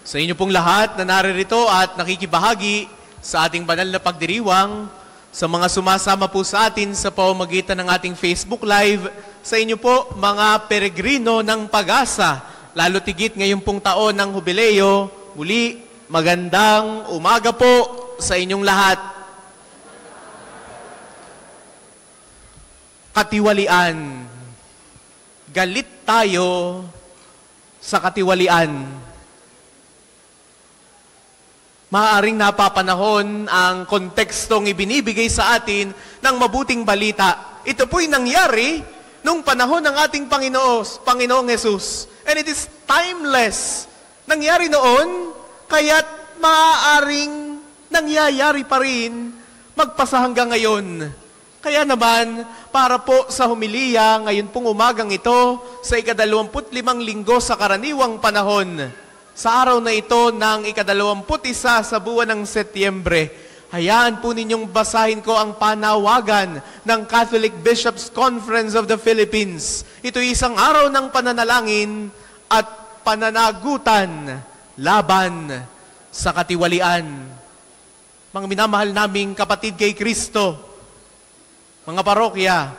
Sa inyo pong lahat na naririto at nakikibahagi sa ating banal na pagdiriwang, sa mga sumasama po sa atin sa pamamagitan ng ating Facebook Live, sa inyo po mga peregrino ng pag-asa, lalo tigit ngayon pong taon ng Hubileo, muli magandang umaga po sa inyong lahat. Katiwalian. Galit tayo sa katiwalian. Maaaring napapanahon ang kontekstong ibinibigay sa atin ng mabuting balita. Ito po'y nangyari nung panahon ng ating Panginoong Jesus. And it is timeless. Nangyari noon, kaya't maaaring nangyayari pa rin magpasa hanggang ngayon. Kaya naman, para po sa humiliya, ngayon pong umagang ito, sa ika-25 linggo sa karaniwang panahon, sa araw na ito ng ika-21 sa buwan ng Setyembre, hayaan po ninyong basahin ko ang panawagan ng Catholic Bishops Conference of the Philippines. Ito'y isang araw ng pananalangin at pananagutan laban sa katiwalian. Mga minamahal naming kapatid kay Kristo, mga parokya,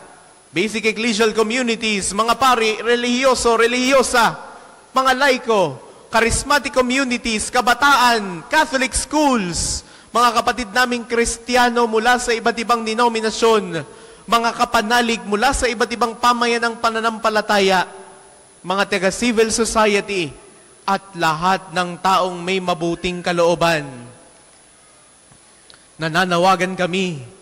basic ecclesial communities, mga pari, relihiyoso, relihiyosa, mga laiko, charismatic communities, kabataan, Catholic schools, mga kapatid naming Kristiyano mula sa iba't ibang denominasyon, mga kapanalig mula sa iba't ibang pamayan ng pananampalataya, mga taga-civil society, at lahat ng taong may mabuting kalooban. Nananawagan kami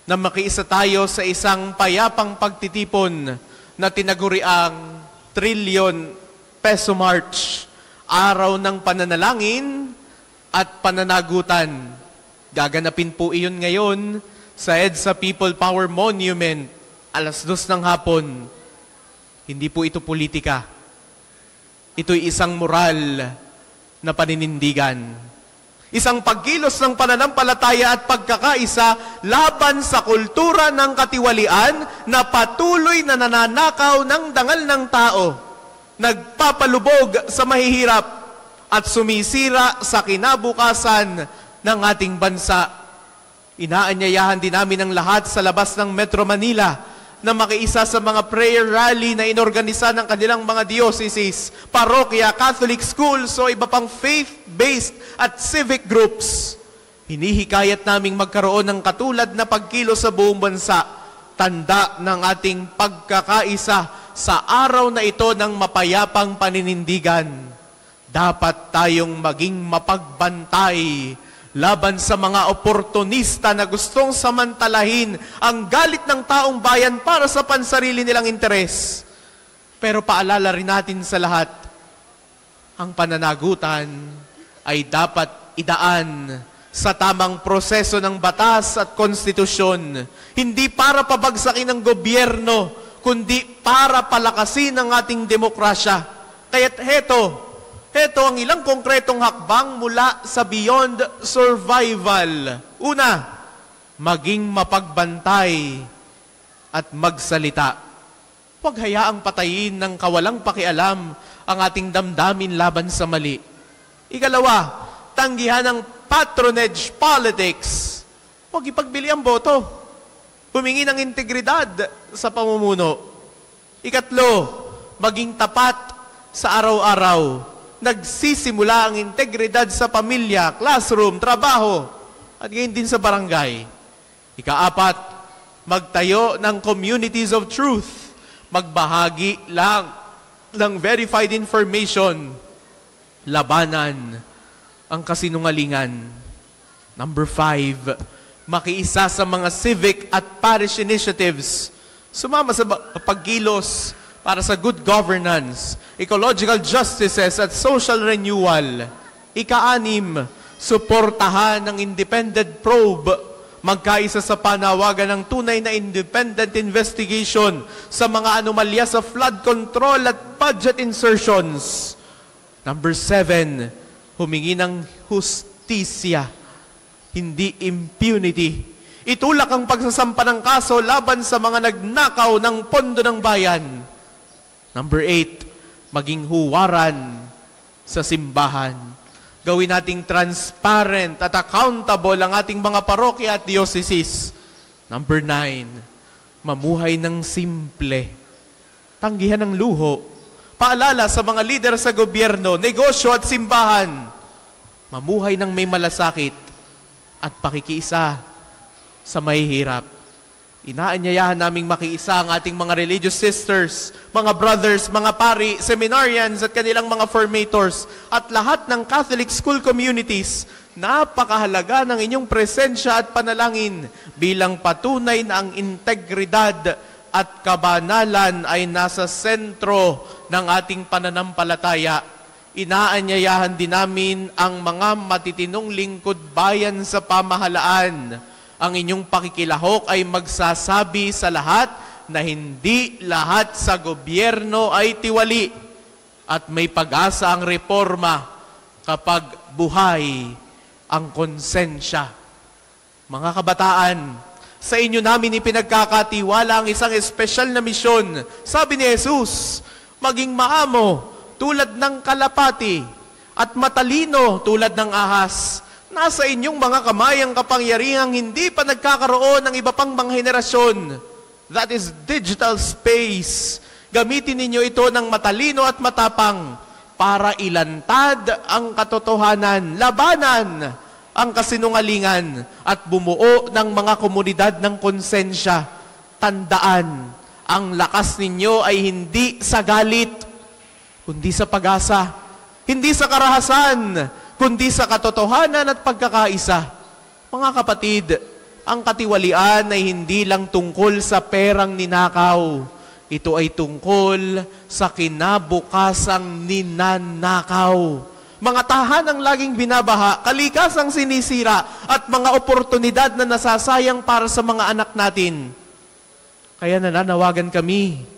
na makiisa tayo sa isang payapang pagtitipon na tinaguriang Trillion Peso March, araw ng pananalangin at pananagutan. Gaganapin po iyon ngayon sa EDSA People Power Monument, 2:00 ng hapon. Hindi po ito politika. Ito'y isang moral na paninindigan. Isang pagkilos ng pananampalataya at pagkakaisa laban sa kultura ng katiwalian na patuloy na nananakaw ng dangal ng tao, nagpapalubog sa mahihirap at sumisira sa kinabukasan ng ating bansa. Inaanyayahan din namin ang lahat sa labas ng Metro Manila na makiisa sa mga prayer rally na inorganisa ng kanilang mga dioceses, parokya, Catholic schools o iba pang faith-based at civic groups. Hinihikayat naming magkaroon ng katulad na pagkilos sa buong bansa, tanda ng ating pagkakaisa sa araw na ito ng mapayapang paninindigan. Dapat tayong maging mapagbantay laban sa mga oportunista na gustong samantalahin ang galit ng taong bayan para sa pansarili nilang interes. Pero paalala rin natin sa lahat, ang pananagutan ay dapat idaan sa tamang proseso ng batas at konstitusyon, hindi para pabagsakin ng gobyerno, kundi para palakasin ang ating demokrasya. Kaya't heto ang ilang konkretong hakbang mula sa Beyond Survival. Una, maging mapagbantay at magsalita. Huwag hayaang patayin ng kawalang pakialam ang ating damdamin laban sa mali. Ikalawa, tanggihan ang patronage politics. Huwag ipagbili ang boto. Humingi ng integridad sa pamumuno. Ikatlo, maging tapat sa araw-araw. Nagsisimula ang integridad sa pamilya, classroom, trabaho, at ngayon din sa barangay. Ikaapat, magtayo ng communities of truth. Magbahagi lang ng verified information. Labanan ang kasinungalingan. Number 5, makiisa sa mga civic at parish initiatives. Sumama sa pagkilos para sa good governance, ecological justices at social renewal. Ika-6, suportahan ng independent probe, magkaisa sa panawagan ng tunay na independent investigation sa mga anomalya sa flood control at budget insertions. Number 7, humingi ng hustisya, hindi impunity. Itulak ang pagsasampa ng kaso laban sa mga nagnakaw ng pondo ng bayan. Number 8, maging huwaran sa simbahan. Gawin nating transparent at accountable ang ating mga parokya at dioceses. Number 9, mamuhay ng simple. Tanggihan ng luho. Paalala sa mga lider sa gobyerno, negosyo at simbahan. Mamuhay ng may malasakit at pakikiisa sa mahihirap. Inaanyayahan naming makiisa ang ating mga religious sisters, mga brothers, mga pari, seminarians at kanilang mga formators at lahat ng Catholic school communities. Napakahalaga ng inyong presensya at panalangin bilang patunay na ang integridad at kabanalan ay nasa sentro ng ating pananampalataya. Inaanyayahan din namin ang mga matitinong lingkod bayan sa pamahalaan. Ang inyong pakikilahok ay magsasabi sa lahat na hindi lahat sa gobyerno ay tiwali at may pag-asa ang reforma kapag buhay ang konsensya. Mga kabataan, sa inyo namin ipinagkakatiwala ang isang espesyal na misyon. Sabi ni Jesus, maging maamo tulad ng kalapati at matalino tulad ng ahas. Nasa inyong mga kamay ang kapangyarihang hindi pa nagkakaroon ng iba pang mga henerasyon. That is digital space. Gamitin ninyo ito ng matalino at matapang para ilantad ang katotohanan, labanan ang kasinungalingan at bumuo ng mga komunidad ng konsensya. Tandaan, ang lakas ninyo ay hindi sa galit, kundi sa pag-asa, hindi sa karahasan, kundi sa katotohanan at pagkakaisa. Mga kapatid, ang katiwalian ay hindi lang tungkol sa perang ninakaw. Ito ay tungkol sa kinabukasang ninanakaw. Mga tahanang laging binabaha, kalikasang sinisira, at mga oportunidad na nasasayang para sa mga anak natin. Kaya nananawagan kami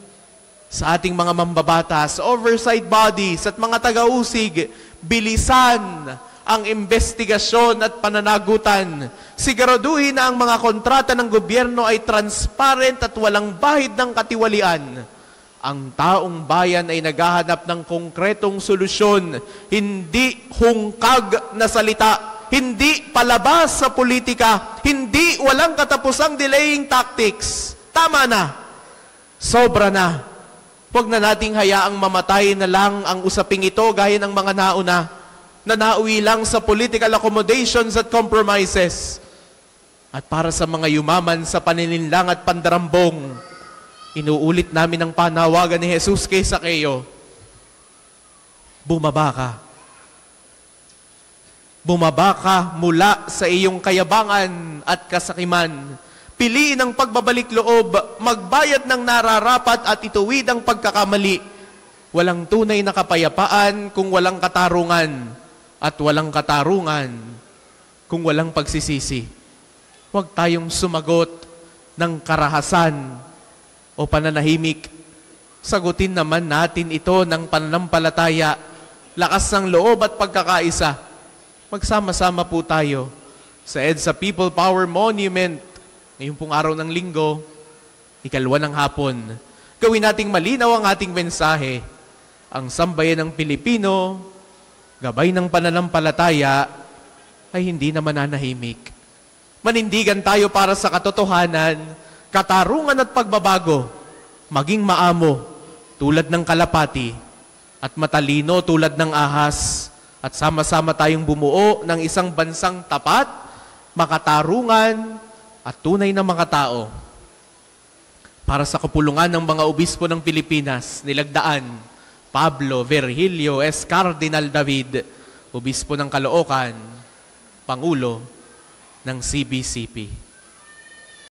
sa ating mga mambabatas, oversight bodies at mga taga-usig, bilisan ang investigasyon at pananagutan. Siguraduhin na ang mga kontrata ng gobyerno ay transparent at walang bahid ng katiwalian. Ang taong bayan ay naghahanap ng konkretong solusyon, hindi hungkag na salita, hindi palabas sa politika, hindi walang katapusang delaying tactics. Tama na. Sobra na. Huwag na nating hayaang mamatay na lang ang usaping ito gaya ng mga nauna, na nauwi lang sa political accommodations at compromises. At para sa mga yumaman sa panininlang at pandarambong, inuulit namin ang panawagan ni Jesus kay Zaccheo. Bumaba ka. Bumaba ka mula sa iyong kayabangan at kasakiman. Piliin ang pagbabalik loob, magbayad ng nararapat at ituwid ang pagkakamali. Walang tunay na kapayapaan kung walang katarungan, at walang katarungan kung walang pagsisisi. Huwag tayong sumagot ng karahasan o pananahimik. Sagutin naman natin ito ng pananampalataya, lakas ng loob at pagkakaisa. Magsama-sama po tayo sa EDSA People Power Monument ngayong pong araw ng linggo, 2 ng hapon. Gawin nating malinaw ang ating mensahe. Ang sambayan ng Pilipino, gabay ng pananampalataya, ay hindi na mananahimik. Manindigan tayo para sa katotohanan, katarungan at pagbabago, maging maamo tulad ng kalapati at matalino tulad ng ahas, at sama-sama tayong bumuo ng isang bansang tapat, makatarungan at tunay na mga tao. Para sa kapulungan ng mga obispo ng Pilipinas, nilagdaan Pablo Virgilio S. Cardinal David, obispo ng Caloocan, Pangulo ng CBCP.